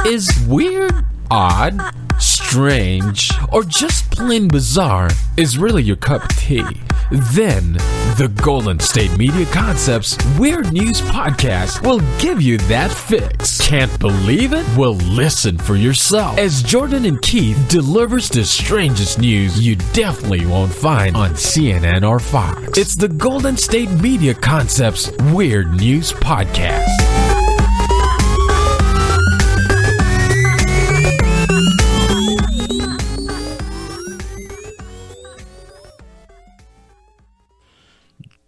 Is weird, odd, strange, or just plain bizarre is really your cup of tea? Then, the Golden State Media Concepts Weird News Podcast will give you that fix. Can't believe it? Well, listen for yourself as Jordan and Keith delivers the strangest news you definitely won't find on CNN or Fox. It's the Golden State Media Concepts Weird News Podcast.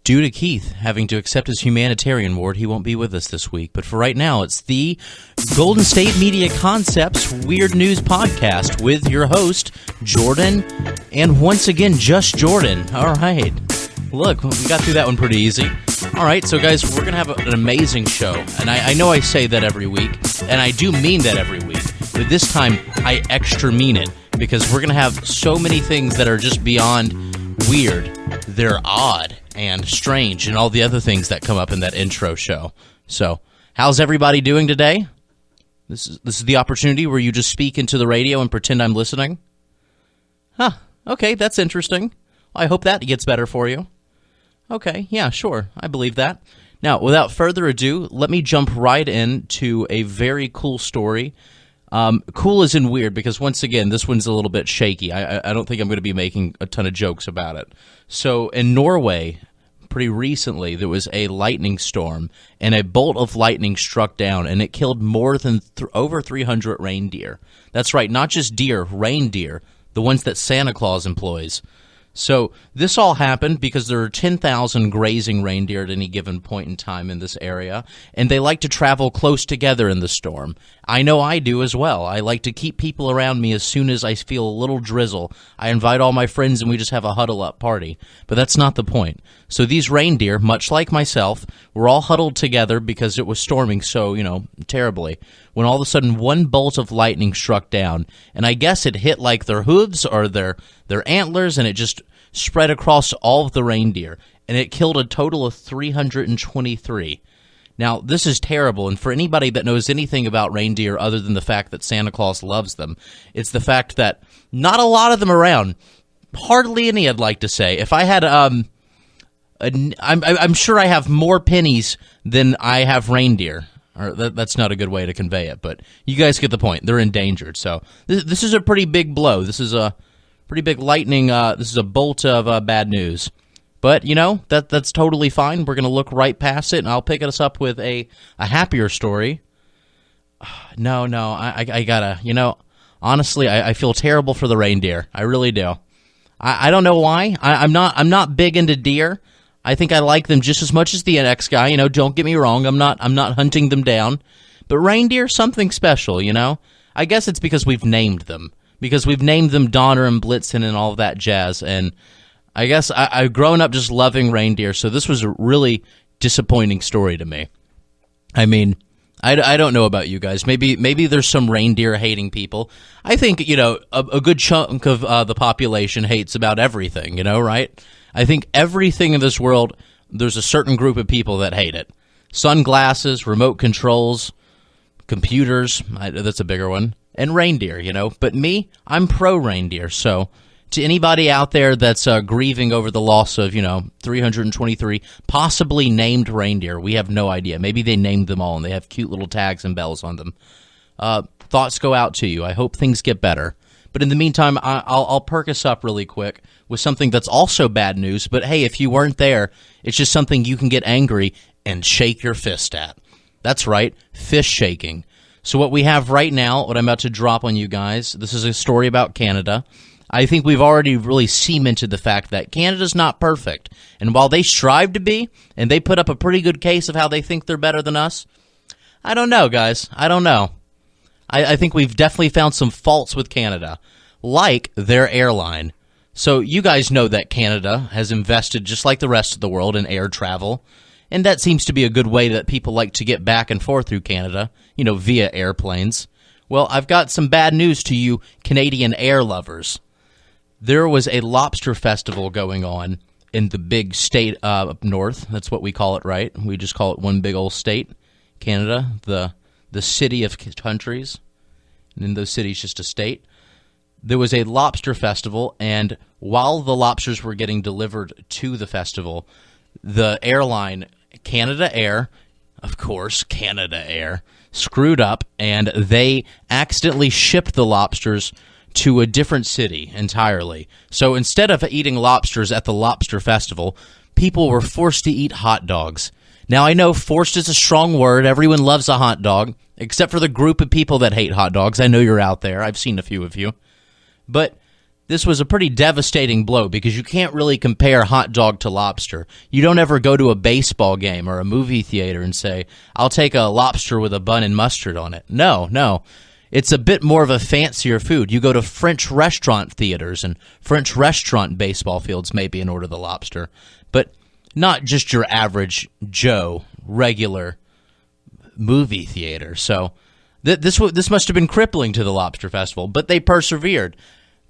Due to Keith having to accept his humanitarian ward, he won't be with us this week. But for right now, it's the Golden State Media Concepts Weird News Podcast with your host, Jordan, and once again, just Jordan. All right. Look, we got through that one pretty easy. All right, so guys, we're going to have an amazing show. And I know I say that every week, and I do mean that every week. But this time, I extra mean it, because we're going to have so many things that are just beyond weird. They're odd and strange and all the other things that come up in that intro show. So, how's everybody doing today? This is the opportunity where you just speak into the radio and pretend I'm listening? Huh, okay, that's interesting. I hope that gets better for you. Okay, yeah, sure, I believe that. Now, without further ado, let me jump right into a very cool story. Cool as in weird, because once again, this one's a little bit shaky. I don't think I'm going to be making a ton of jokes about it. So in Norway, pretty recently, there was a lightning storm, and a bolt of lightning struck down, and it killed more than over 300 reindeer. That's right, not just deer, reindeer, the ones that Santa Claus employs. So this all happened because there are 10,000 grazing reindeer at any given point in time in this area, and they like to travel close together in the storm. I know I do as well. I like to keep people around me as soon as I feel a little drizzle. I invite all my friends and we just have a huddle-up party. But that's not the point. So these reindeer, much like myself, were all huddled together because it was storming so, terribly, when all of a sudden one bolt of lightning struck down, and I guess it hit like their hooves or their antlers, and it just spread across all of the reindeer, and it killed a total of 323. Now, this is terrible, and for anybody that knows anything about reindeer other than the fact that Santa Claus loves them, it's the fact that not a lot of them around. Hardly any, I'd like to say. If I had, I'm sure I have more pennies than I have reindeer. Or that's not a good way to convey it, but you guys get the point. They're endangered, so this is a pretty big blow. This is a pretty big lightning. This is a bolt of bad news. But, that's totally fine. We're going to look right past it, and I'll pick us up with a happier story. No, I gotta, honestly, I feel terrible for the reindeer. I really do. I don't know why. I'm not big into deer. I think I like them just as much as the next guy. Don't get me wrong. I'm not hunting them down. But reindeer, something special, I guess it's because we've named them. Because we've named them Donner and Blitzen and all of that jazz, and I guess I've grown up just loving reindeer, so this was a really disappointing story to me. I mean, I don't know about you guys. Maybe there's some reindeer-hating people. I think, a good chunk of the population hates about everything, right? I think everything in this world, there's a certain group of people that hate it. Sunglasses, remote controls, computers, that's a bigger one, and reindeer, But me, I'm pro-reindeer, so to anybody out there that's grieving over the loss of, 323 possibly named reindeer, we have no idea. Maybe they named them all and they have cute little tags and bells on them. Thoughts go out to you. I hope things get better. But in the meantime, I'll perk us up really quick with something that's also bad news. But hey, if you weren't there, it's just something you can get angry and shake your fist at. That's right, fist shaking. So what we have right now, what I'm about to drop on you guys, this is a story about Canada. I think we've already really cemented the fact that Canada's not perfect. And while they strive to be, and they put up a pretty good case of how they think they're better than us, I don't know, guys. I don't know. I think we've definitely found some faults with Canada, like their airline. So you guys know that Canada has invested, just like the rest of the world, in air travel. And that seems to be a good way that people like to get back and forth through Canada, via airplanes. Well, I've got some bad news to you Canadian air lovers. There was a lobster festival going on in the big state up north. That's what we call it, right? We just call it one big old state, Canada, the city of countries. in those cities, just a state. There was a lobster festival, and while the lobsters were getting delivered to the festival, the airline, Canada Air, of course, Canada Air, screwed up, and they accidentally shipped the lobsters to a different city entirely. So instead of eating lobsters at the lobster festival, people were forced to eat hot dogs. Now, I know forced is a strong word. Everyone loves a hot dog, except for the group of people that hate hot dogs. I know you're out there. I've seen a few of you. But this was a pretty devastating blow because you can't really compare hot dog to lobster. You don't ever go to a baseball game or a movie theater and say, I'll take a lobster with a bun and mustard on it. No. It's a bit more of a fancier food. You go to French restaurant theaters and French restaurant baseball fields maybe and order the lobster. But not just your average Joe, regular movie theater. So this must have been crippling to the Lobster Festival, but they persevered.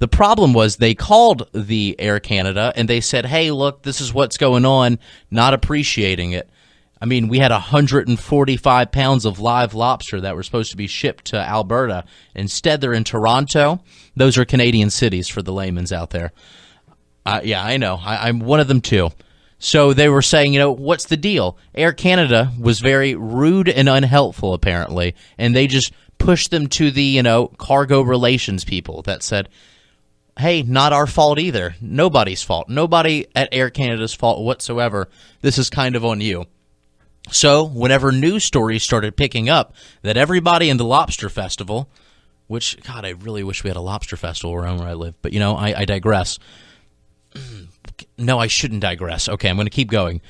The problem was they called the Air Canada and they said, hey, look, this is what's going on, not appreciating it. I mean, we had 145 pounds of live lobster that were supposed to be shipped to Alberta. Instead, they're in Toronto. Those are Canadian cities for the layman's out there. Yeah, I know. I'm one of them, too. So they were saying, what's the deal? Air Canada was very rude and unhelpful, apparently, and they just pushed them to the, cargo relations people that said, hey, not our fault either. Nobody's fault. Nobody at Air Canada's fault whatsoever. This is kind of on you. So whenever news stories started picking up that everybody in the Lobster Festival, which, God, I really wish we had a Lobster Festival around where I live, but, I digress. No, I shouldn't digress. Okay, I'm going to keep going.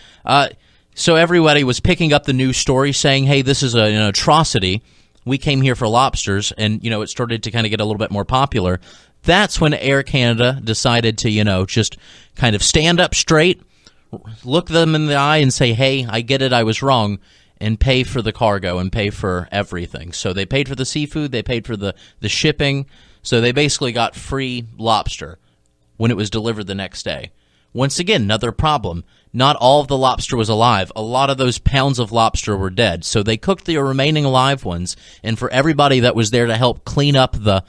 So everybody was picking up the news story saying, hey, this is an atrocity. We came here for lobsters, and, it started to kind of get a little bit more popular. That's when Air Canada decided to, just kind of stand up straight, look them in the eye and say, hey, I get it, I was wrong, and pay for the cargo and pay for everything. So they paid for the seafood, they paid for the shipping, so they basically got free lobster when it was delivered the next day. Once again, another problem. Not all of the lobster was alive. A lot of those pounds of lobster were dead. So they cooked the remaining alive ones, and for everybody that was there to help clean up the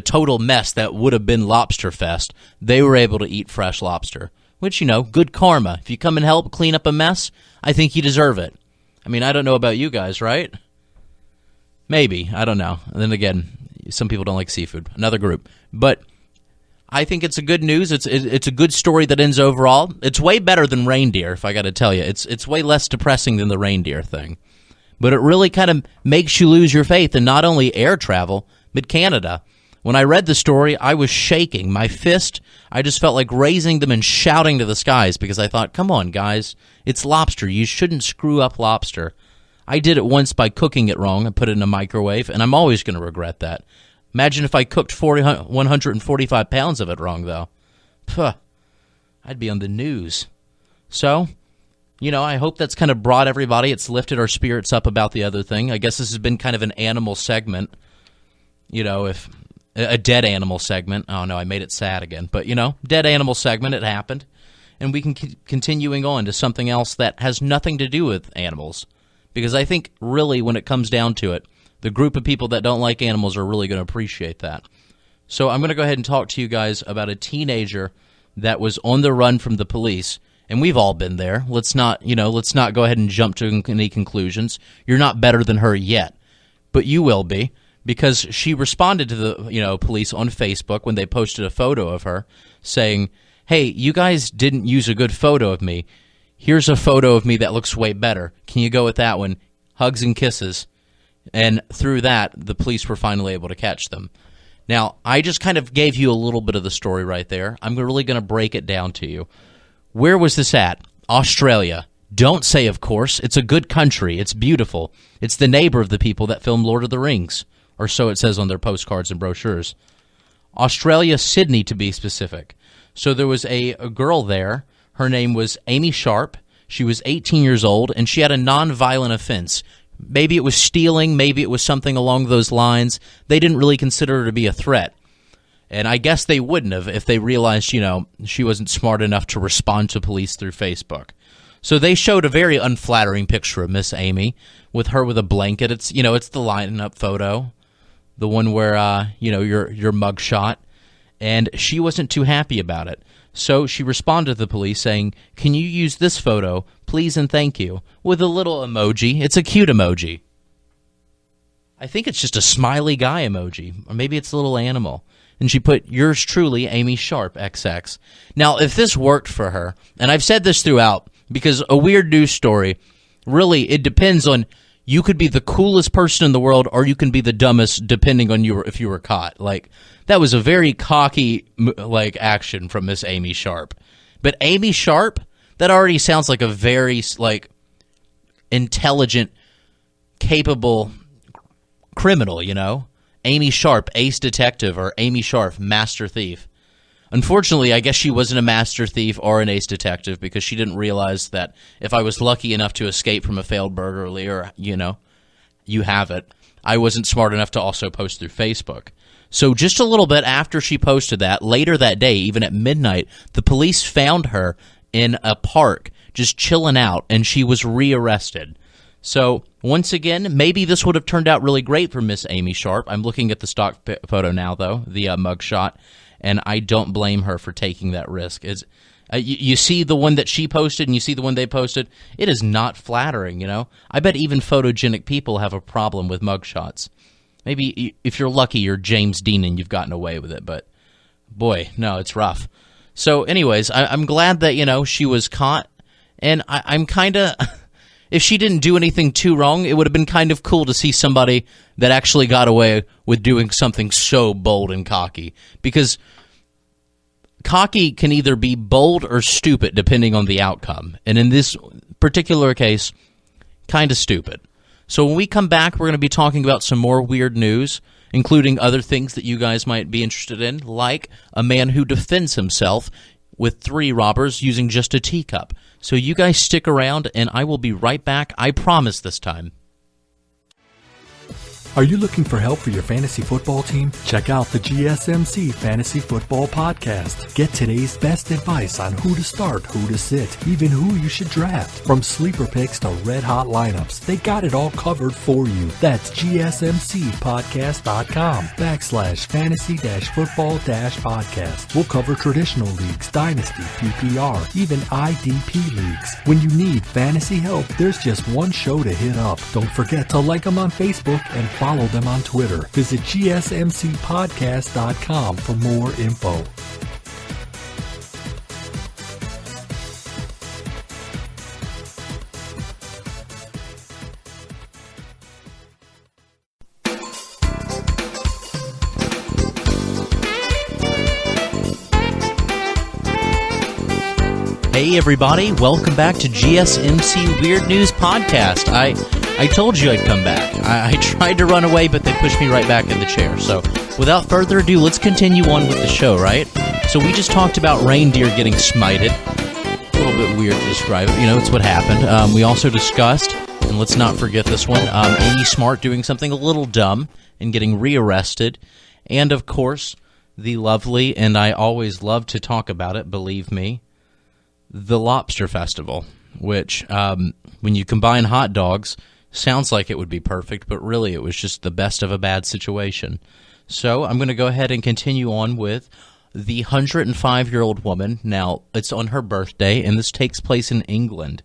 total mess that would have been Lobster Fest, they were able to eat fresh lobster. Which, good karma. If you come and help clean up a mess, I think you deserve it. I mean, I don't know about you guys, right? Maybe. I don't know. And then again, some people don't like seafood. Another group. But I think it's a good news. It's a good story that ends overall. It's way better than reindeer, if I got to tell you. It's way less depressing than the reindeer thing. But it really kind of makes you lose your faith in not only air travel, but Canada. When I read the story, I was shaking. My fist, I just felt like raising them and shouting to the skies because I thought, come on, guys, it's lobster. You shouldn't screw up lobster. I did it once by cooking it wrong and put it in a microwave, and I'm always going to regret that. Imagine if I cooked 145 pounds of it wrong, though. Puh, I'd be on the news. So, I hope that's kind of brought everybody. It's lifted our spirits up about the other thing. I guess this has been kind of an animal segment. If a dead animal segment. Oh, no, I made it sad again. But, dead animal segment, it happened. And we can continuing on to something else that has nothing to do with animals. Because I think, really, when it comes down to it, the group of people that don't like animals are really going to appreciate that. So I'm going to go ahead and talk to you guys about a teenager that was on the run from the police. And we've all been there. Let's not go ahead and jump to any conclusions. You're not better than her yet. But you will be. Because she responded to the police on Facebook when they posted a photo of her saying, hey, you guys didn't use a good photo of me. Here's a photo of me that looks way better. Can you go with that one? Hugs and kisses. And through that, the police were finally able to catch them. Now, I just kind of gave you a little bit of the story right there. I'm really going to break it down to you. Where was this at? Australia. Don't say, of course. It's a good country. It's beautiful. It's the neighbor of the people that filmed Lord of the Rings. Or so it says on their postcards and brochures. Australia, Sydney to be specific. So there was a girl there. Her name was Amy Sharp. She was 18 years old, and she had a non-violent offense. Maybe it was stealing. Maybe it was something along those lines. They didn't really consider her to be a threat. And I guess they wouldn't have if they realized, she wasn't smart enough to respond to police through Facebook. So they showed a very unflattering picture of Miss Amy with her with a blanket. It's the lineup photo. the one where your mugshot, and she wasn't too happy about it. So she responded to the police saying, "Can you use this photo, please and thank you," with a little emoji. It's a cute emoji. I think it's just a smiley guy emoji, or maybe it's a little animal. And she put, "Yours truly, Amy Sharp, XX." Now, if this worked for her, and I've said this throughout, because a weird news story, really, it depends on, you could be the coolest person in the world, or you can be the dumbest, depending on if you were caught. Like, that was a very cocky, action from Miss Amy Sharp. But Amy Sharp, that already sounds like a very, intelligent, capable criminal, Amy Sharp, ace detective, or Amy Sharp, master thief. Unfortunately, I guess she wasn't a master thief or an ace detective, because she didn't realize that if I was lucky enough to escape from a failed burglary, or, you have it, I wasn't smart enough to also post through Facebook. So just a little bit after she posted that, later that day, even at midnight, the police found her in a park just chilling out, and she was rearrested. So, once again, maybe this would have turned out really great for Miss Amy Sharp. I'm looking at the stock photo now, though, the mugshot, and I don't blame her for taking that risk. You see the one that she posted and you see the one they posted, it is not flattering, I bet even photogenic people have a problem with mugshots. Maybe if you're lucky, you're James Dean and you've gotten away with it, but boy, no, it's rough. So anyways, I'm glad that, she was caught, and I'm kind of... If she didn't do anything too wrong, it would have been kind of cool to see somebody that actually got away with doing something so bold and cocky. Because cocky can either be bold or stupid, depending on the outcome. And in this particular case, kind of stupid. So when we come back, we're going to be talking about some more weird news, including other things that you guys might be interested in, like a man who defends himself with 3 robbers using just a teacup. So you guys stick around, and I will be right back. I promise this time. Are you looking for help for your fantasy football team? Check out the GSMC Fantasy Football Podcast. Get today's best advice on who to start, who to sit, even who you should draft. From sleeper picks to red-hot lineups, they got it all covered for you. That's gsmcpodcast.com/fantasy-football-podcast. We'll cover traditional leagues, dynasty, PPR, even IDP leagues. When you need fantasy help, there's just one show to hit up. Don't forget to like them on Facebook and follow them on Twitter. Visit gsmcpodcast.com for more info. Hey everybody, welcome back to GSMC Weird News Podcast. I told you I'd come back. I tried to run away, but they pushed me right back in the chair. So, without further ado, let's continue on with the show, right? So we just talked about reindeer getting smited. A little bit weird to describe it. It's what happened. We also discussed, and let's not forget this one, Amy Smart doing something a little dumb and getting rearrested. And, of course, the lovely, and I always love to talk about it, believe me, the Lobster Festival, which, when you combine hot dogs, sounds like it would be perfect, but really it was just the best of a bad situation. So I'm going to go ahead and continue on with the 105-year-old woman. Now, it's on her birthday, and this takes place in England.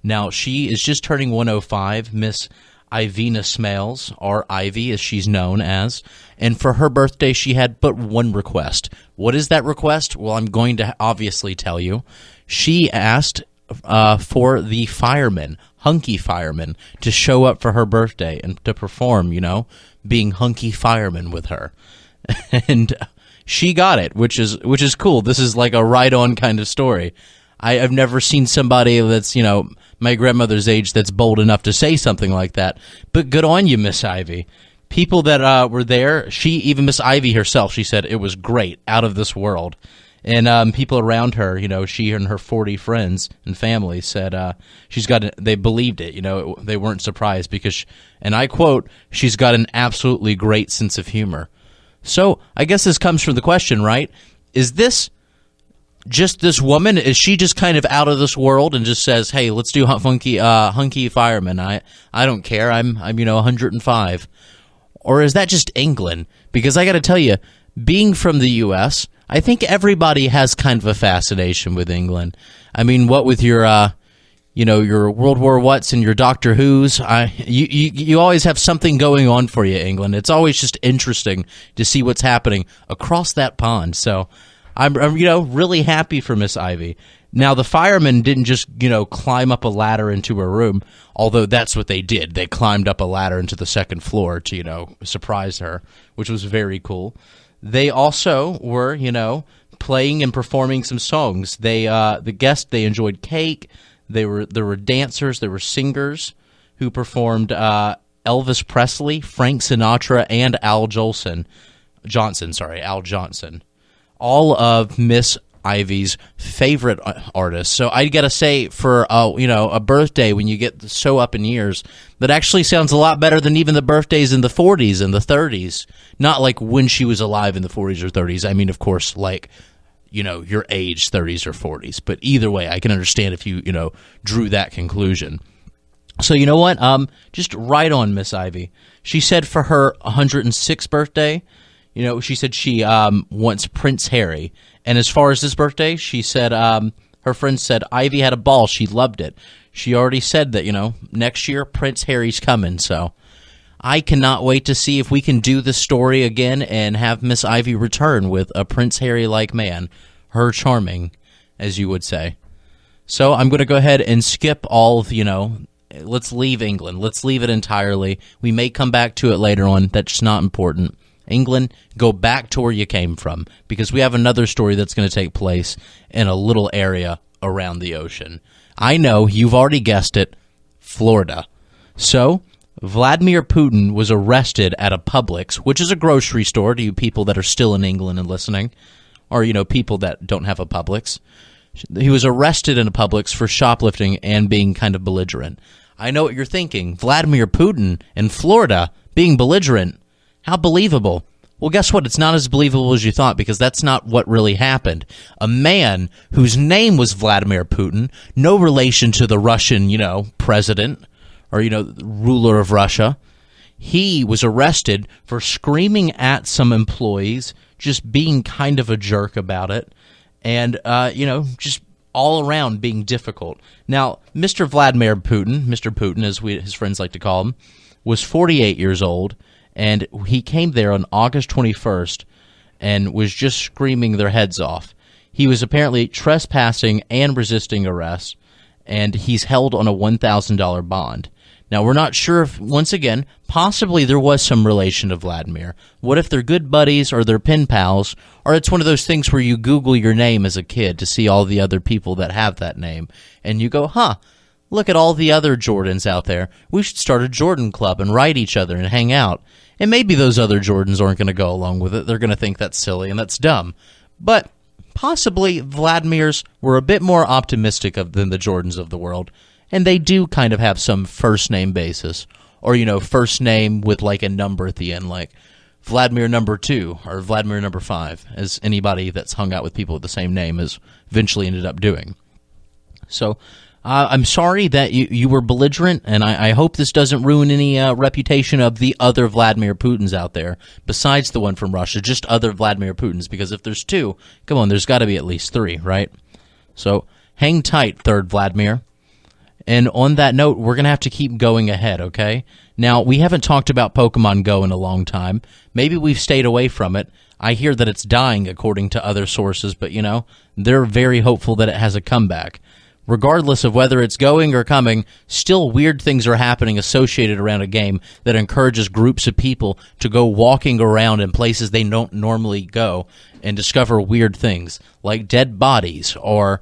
Now, she is just turning 105, Miss Ivina Smales, or Ivy as she's known as, and for her birthday she had but one request. What is that request? Well, I'm going to obviously tell you. She asked for the firemen, hunky firemen, to show up for her birthday and to perform, being hunky firemen with her. And she got it, which is cool. This is like a right-on kind of story. I've never seen somebody that's, my grandmother's age that's bold enough to say something like that. But good on you, Miss Ivy. People that were there, even Miss Ivy herself, she said it was great, out of this world. And people around her, she and her 40 friends and family said they believed it. They weren't surprised because, and I quote, she's got an absolutely great sense of humor. So I guess this comes from the question, right? Is this just this woman? Is she just kind of out of this world and just says, hey, let's do hunky fireman. I don't care. I'm 105. Or is that just England? Because I got to tell you, being from the U.S., I think everybody has kind of a fascination with England. I mean, what with your your World War What's and your Doctor Who's, you always have something going on for you, England. It's always just interesting to see what's happening across that pond. So I'm really happy for Miss Ivy. Now, the firemen didn't just, climb up a ladder into her room, although that's what they did. They climbed up a ladder into the second floor to, surprise her, which was very cool. They also were, playing and performing some songs. They enjoyed cake. There were dancers, there were singers who performed Elvis Presley, Frank Sinatra, and Al Johnson. All of Miss Ivy's favorite artists. So I gotta say, for a birthday when you get so up in years, that actually sounds a lot better than even the birthdays in the 40s and the 30s. Not like when she was alive in the 40s or 30s. I mean, of course, like your age, 30s or 40s. But either way, I can understand if you drew that conclusion. So you know what? Just right on, Miss Ivy. She said for her 106th birthday, she said she wants Prince Harry. And as far as this birthday, she said her friend said Ivy had a ball. She loved it. She already said that, next year Prince Harry's coming. So I cannot wait to see if we can do this story again and have Miss Ivy return with a Prince Harry-like man. Her charming, as you would say. So I'm going to go ahead and skip all of, let's leave England. Let's leave it entirely. We may come back to it later on. That's not important. England, go back to where you came from, because we have another story that's going to take place in a little area around the ocean. I know, you've already guessed it, Florida. So, Vladimir Putin was arrested at a Publix, which is a grocery store to you people that are still in England and listening, or, people that don't have a Publix. He was arrested in a Publix for shoplifting and being kind of belligerent. I know what you're thinking. Vladimir Putin in Florida being belligerent. How believable. Well, guess what? It's not as believable as you thought, because that's not what really happened. A man whose name was Vladimir Putin, no relation to the Russian, president or, ruler of Russia, he was arrested for screaming at some employees, just being kind of a jerk about it, and, just all around being difficult. Now, Mr. Vladimir Putin, Mr. Putin, as his friends like to call him, was 48 years old. And he came there on August 21st and was just screaming their heads off. He was apparently trespassing and resisting arrest, and he's held on a $1,000 bond. Now, we're not sure if, once again, possibly there was some relation to Vladimir. What if they're good buddies or they're pen pals, or it's one of those things where you Google your name as a kid to see all the other people that have that name, and you go, look at all the other Jordans out there. We should start a Jordan club and write each other and hang out. And maybe those other Jordans aren't going to go along with it. They're going to think that's silly and that's dumb. But possibly Vladimir's were a bit more optimistic than the Jordans of the world. And they do kind of have some first name basis. Or, first name with like a number at the end, like Vladimir number 2 or Vladimir number 5, as anybody that's hung out with people with the same name has eventually ended up doing. So I'm sorry that you were belligerent, and I hope this doesn't ruin any reputation of the other Vladimir Putins out there, besides the one from Russia, just other Vladimir Putins, because if there's 2, come on, there's got to be at least 3, right? So hang tight, third Vladimir. And on that note, we're going to have to keep going ahead, okay? Now, we haven't talked about Pokemon Go in a long time. Maybe we've stayed away from it. I hear that it's dying, according to other sources, but, they're very hopeful that it has a comeback. Regardless of whether it's going or coming, still weird things are happening associated around a game that encourages groups of people to go walking around in places they don't normally go and discover weird things, like dead bodies or,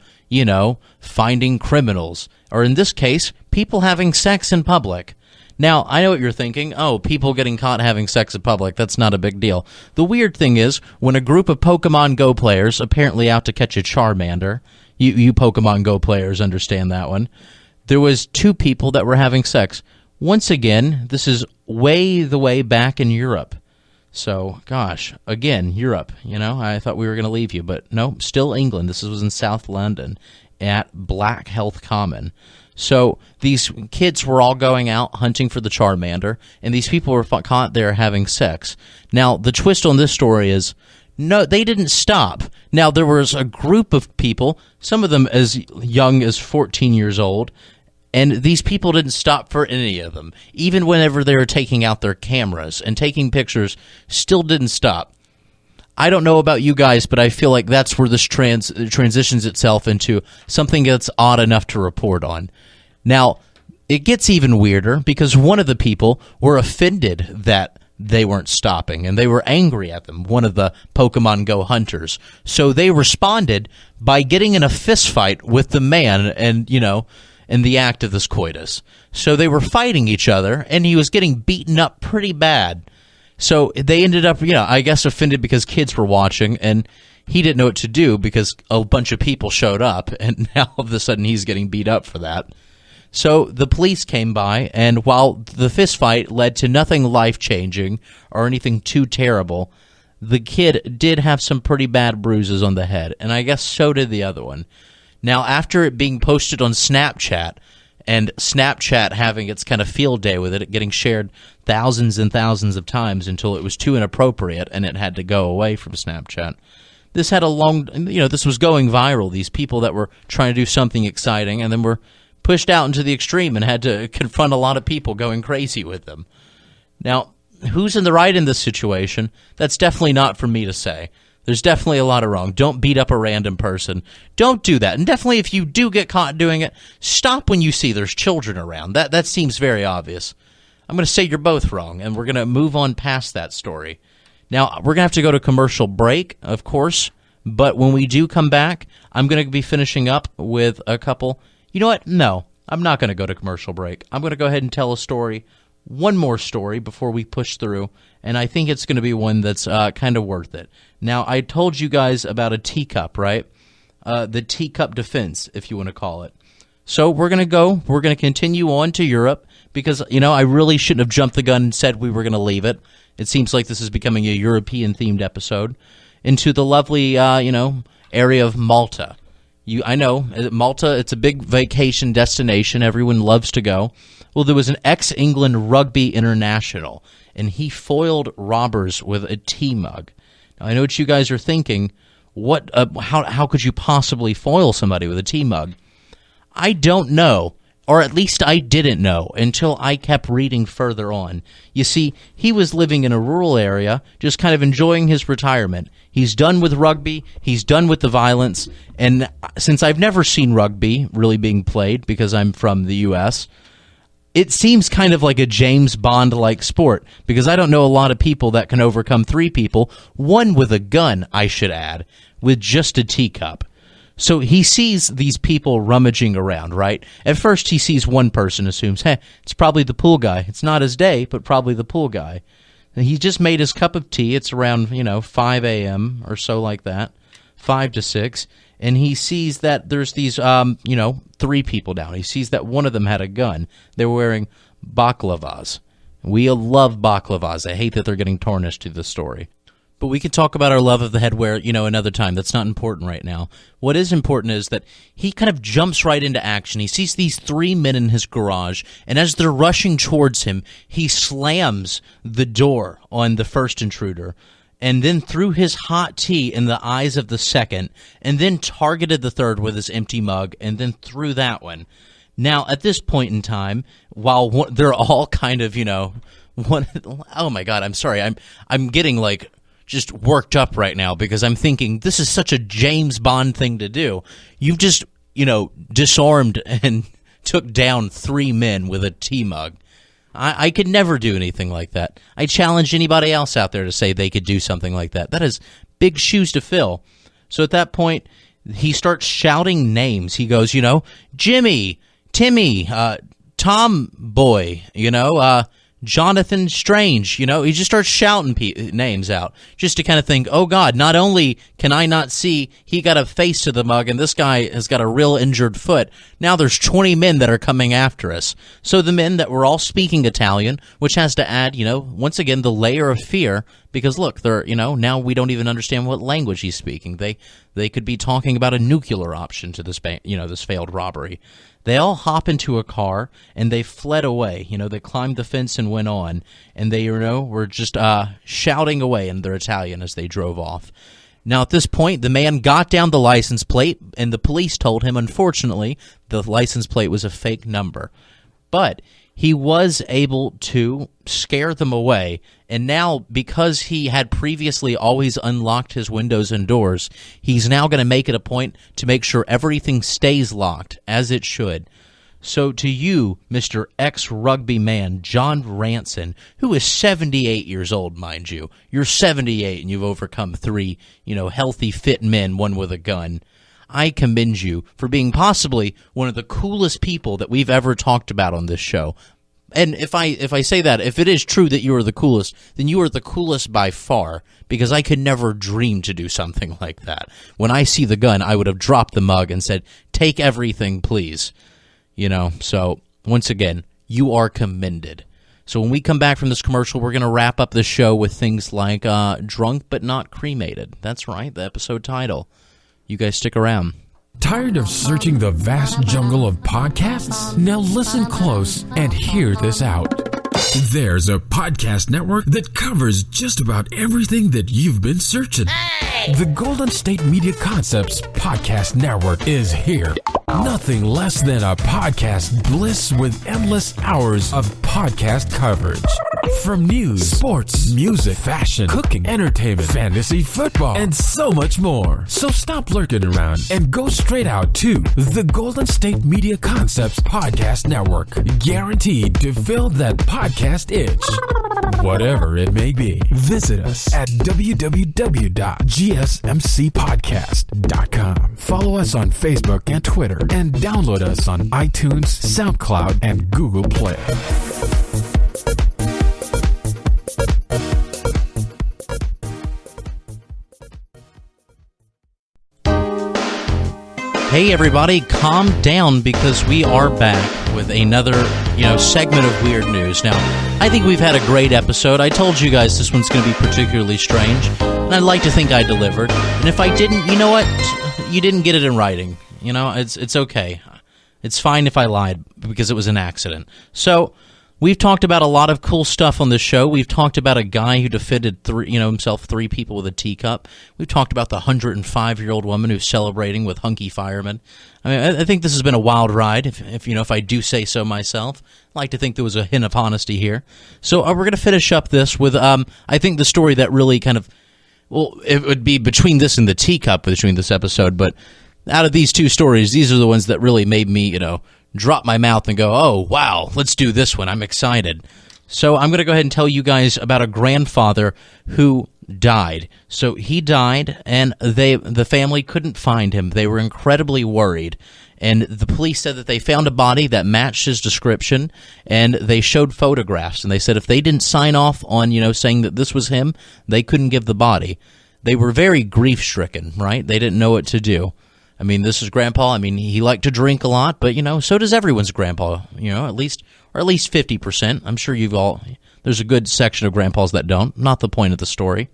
finding criminals, or in this case, people having sex in public. Now, I know what you're thinking. Oh, people getting caught having sex in public, that's not a big deal. The weird thing is, when a group of Pokemon Go players, apparently out to catch a Charmander, you Pokemon Go players understand that one, there was 2 people that were having sex. Once again, this is the way back in Europe. So, gosh, again, Europe, I thought we were going to leave you, but no, still England. This was in South London at Black Heath Common. So these kids were all going out hunting for the Charmander, and these people were caught there having sex. Now, the twist on this story is, no, they didn't stop. Now, there was a group of people, some of them as young as 14 years old, and these people didn't stop for any of them. Even whenever they were taking out their cameras and taking pictures, still didn't stop. I don't know about you guys, but I feel like that's where this transitions itself into something that's odd enough to report on. Now, it gets even weirder because one of the people were offended that they weren't stopping, and they were angry at them, one of the Pokemon Go hunters. So they responded by getting in a fist fight with the man and, in the act of this coitus. So they were fighting each other, and he was getting beaten up pretty bad. So they ended up, I guess offended because kids were watching, and he didn't know what to do because a bunch of people showed up, and now all of a sudden he's getting beat up for that. So the police came by, and while the fist fight led to nothing life-changing or anything too terrible, the kid did have some pretty bad bruises on the head, and I guess so did the other one. Now, after it being posted on Snapchat, and Snapchat having its kind of field day with it getting shared thousands and thousands of times until it was too inappropriate and it had to go away from Snapchat. This had a long, this was going viral, these people that were trying to do something exciting and then were pushed out into the extreme and had to confront a lot of people going crazy with them. Now, who's in the right in this situation? That's definitely not for me to say. There's definitely a lot of wrong. Don't beat up a random person. Don't do that. And definitely if you do get caught doing it, stop when you see there's children around. That seems very obvious. I'm going to say you're both wrong, and we're going to move on past that story. Now, we're going to have to go to commercial break, of course, but when we do come back, I'm going to be finishing up with a couple. You know what? No, I'm not going to go to commercial break. I'm going to go ahead and tell a story, one more story before we push through, and I think it's going to be one that's kind of worth it. Now, I told you guys about a teacup, right? The teacup defense, if you want to call it. So we're going to continue on to Europe because, I really shouldn't have jumped the gun and said we were going to leave it. It seems like this is becoming a European-themed episode. Into the lovely, area of Malta. I know, Malta, it's a big vacation destination. Everyone loves to go. Well, there was an ex-England rugby international, and he foiled robbers with a tea mug. Now, I know what you guys are thinking. How could you possibly foil somebody with a tea mug? I don't know, or at least I didn't know until I kept reading further on. You see, he was living in a rural area, just kind of enjoying his retirement. He's done with rugby, he's done with the violence, and since I've never seen rugby really being played because I'm from the U.S., it seems kind of like a James Bond-like sport because I don't know a lot of people that can overcome three people, one with a gun, I should add, with just a teacup. So he sees these people rummaging around, right? At first he sees one person, assumes, hey, it's probably the pool guy. It's not his day, but probably the pool guy. And he just made his cup of tea. It's around, 5 a.m. or so like that, 5 to 6. And he sees that there's these, three people down. He sees that one of them had a gun. They were wearing baklavas. We love baklavas. I hate that they're getting tarnished to the story. But we could talk about our love of the headwear, another time. That's not important right now. What is important is that he kind of jumps right into action. He sees these three men in his garage, and as they're rushing towards him, he slams the door on the first intruder, and then threw his hot tea in the eyes of the second, and then targeted the third with his empty mug, and then threw that one. Now, at this point in time, while they're all kind of, oh my God, I'm sorry. I'm getting just worked up right now because I'm thinking this is such a James Bond thing to do. You've just, disarmed and took down three men with a tea mug. I could never do anything like that. I challenge anybody else out there to say they could do something like that. That is big shoes to fill. So at that point, he starts shouting names. He goes, Jimmy, Timmy, Tom Boy, Jonathan Strange, he just starts shouting names out just to kind of think, oh God, not only can I not see he got a face to the mug and this guy has got a real injured foot, now there's 20 men that are coming after us. So the men that were all speaking Italian, which has to add, once again, the layer of fear because look, they're, now we don't even understand what language he's speaking. They could be talking about a nuclear option to this this failed robbery. They all hop into a car and they fled away. They climbed the fence and went on, and they were just shouting away in their Italian as they drove off. Now, at this point, the man got down the license plate, and the police told him, unfortunately, the license plate was a fake number. But he was able to scare them away, and now, because he had previously always unlocked his windows and doors, he's now going to make it a point to make sure everything stays locked, as it should. So to you, Mr. Ex-Rugby man, John Ranson, who is 78 years old, mind you. You're 78 and you've overcome 3, healthy, fit men, one with a gun. I commend you for being possibly one of the coolest people that we've ever talked about on this show. And if I say that, if it is true that you are the coolest, then you are the coolest by far, because I could never dream to do something like that. When I see the gun, I would have dropped the mug and said, "Take everything, please." So once again, you are commended. So when we come back from this commercial, we're going to wrap up the show with things like Drunk But Not Cremated. That's right, the episode title. You guys stick around. Tired of searching the vast jungle of podcasts? Now listen close and hear this out. There's a podcast network that covers just about everything that you've been searching. Hey! The Golden State Media Concepts Podcast Network is here. Nothing less than a podcast bliss with endless hours of podcast coverage. From news, sports, music, fashion, cooking, entertainment, fantasy football, and so much more. So stop lurking around and go straight out to the Golden State Media Concepts Podcast Network. Guaranteed to fill that podcast itch. Whatever it may be. Visit us at www.gsmcpodcast.com. Follow us on Facebook and Twitter, and download us on iTunes, SoundCloud, and Google Play. Hey everybody, calm down, because we are back with another, segment of weird news. Now, I think we've had a great episode. I told you guys this one's going to be particularly strange, and I'd like to think I delivered. And if I didn't, you know what? You didn't get it in writing. It's okay. It's fine if I lied, because it was an accident. So, we've talked about a lot of cool stuff on this show. We've talked about a guy who defended himself 3 people with a teacup. We've talked about the 105-year-old woman who's celebrating with hunky firemen. I mean, I think this has been a wild ride, if I do say so myself. I like to think there was a hint of honesty here. So we're going to finish up this with, I think, the story that really kind of, it would be between this and the teacup between this episode, but out of these 2 stories, these are the ones that really made me, drop my mouth and go, oh, wow, let's do this one. I'm excited. So I'm going to go ahead and tell you guys about a grandfather who died. So he died, and the family couldn't find him. They were incredibly worried. And the police said that they found a body that matched his description, and they showed photographs. And they said if they didn't sign off on, saying that this was him, they couldn't give the body. They were very grief-stricken, right? They didn't know what to do. I mean, this is Grandpa. I mean, he liked to drink a lot, but, so does everyone's grandpa, at least 50%. I'm sure there's a good section of grandpas that don't. Not the point of the story.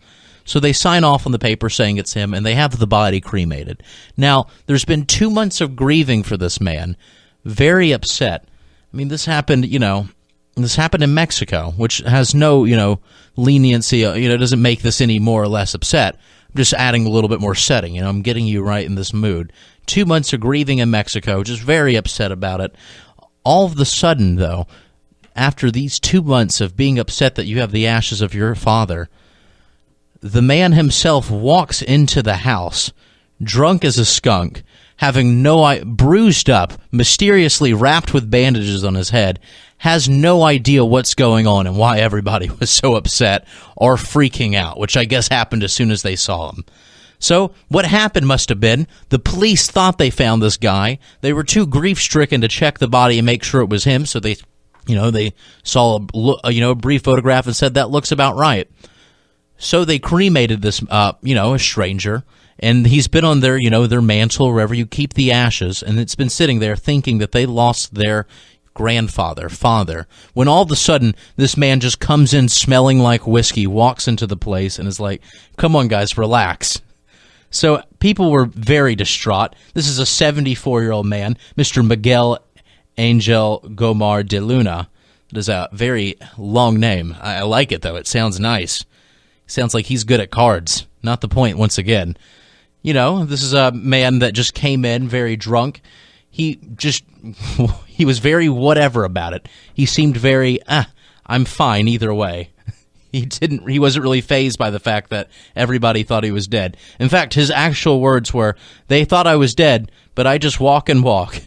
So they sign off on the paper saying it's him, and they have the body cremated. Now, there's been 2 months of grieving for this man. Very upset. I mean, this happened in Mexico, which has no, leniency, doesn't make this any more or less upset. I'm just adding a little bit more setting. I'm getting you right in this mood. 2 months of grieving in Mexico, just very upset about it. All of a sudden, though, after these 2 months of being upset that you have the ashes of your father, the man himself walks into the house, drunk as a skunk, having bruised up, mysteriously wrapped with bandages on his head, has no idea what's going on and why everybody was so upset or freaking out, which I guess happened as soon as they saw him. So what happened must have been the police thought they found this guy. They were too grief-stricken to check the body and make sure it was him, so they saw a brief photograph and said that looks about right. So they cremated this, a stranger, and he's been on their mantle, wherever you keep the ashes, and it's been sitting there thinking that they lost their grandfather, father, when all of a sudden this man just comes in smelling like whiskey, walks into the place, and is like, come on, guys, relax. So people were very distraught. This is a 74-year-old man, Mr. Miguel Angel Gomar de Luna. It is a very long name. I like it, though. It sounds nice. Sounds like he's good at cards. Not the point, once again. You know, this is a man that just came in very drunk. He was very whatever about it. He seemed very, I'm fine either way. He wasn't really fazed by the fact that everybody thought he was dead. In fact, his actual words were, they thought I was dead, but I just walk and walk.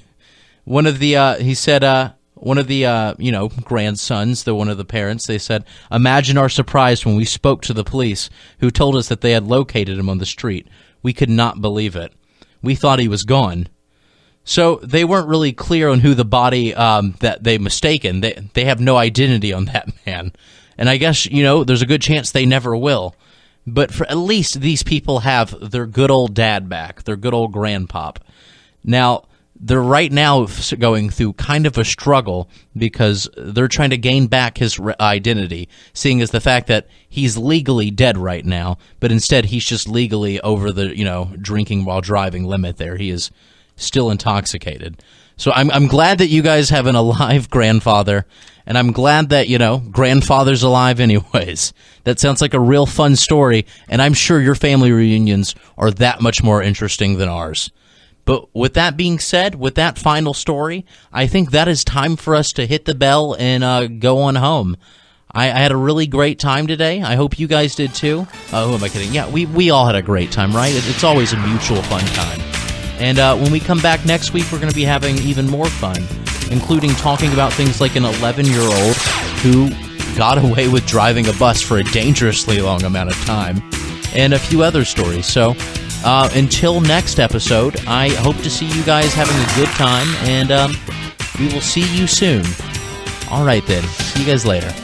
One of the grandsons, one of the parents, they said, imagine our surprise when we spoke to the police, who told us that they had located him on the street. We could not believe it. We thought he was gone. So they weren't really clear on who the body that they mistaken. They have no identity on that man. And I guess, there's a good chance they never will. But for at least these people have their good old dad back, their good old grandpop. Now, they're right now going through kind of a struggle because they're trying to gain back his identity, seeing as the fact that he's legally dead right now, but instead he's just legally over the, drinking while driving limit there. He is still intoxicated. So I'm glad that you guys have an alive grandfather, and I'm glad that, grandfather's alive anyways. That sounds like a real fun story, and I'm sure your family reunions are that much more interesting than ours. But with that being said, with that final story, I think that is time for us to hit the bell and go on home. I had a really great time today. I hope you guys did too. Who am I kidding? Yeah, we all had a great time, right? It's always a mutual fun time. And when we come back next week, we're going to be having even more fun, including talking about things like an 11-year-old who got away with driving a bus for a dangerously long amount of time, and a few other stories. So until next episode, I hope to see you guys having a good time, and we will see you soon. All right, then. See you guys later.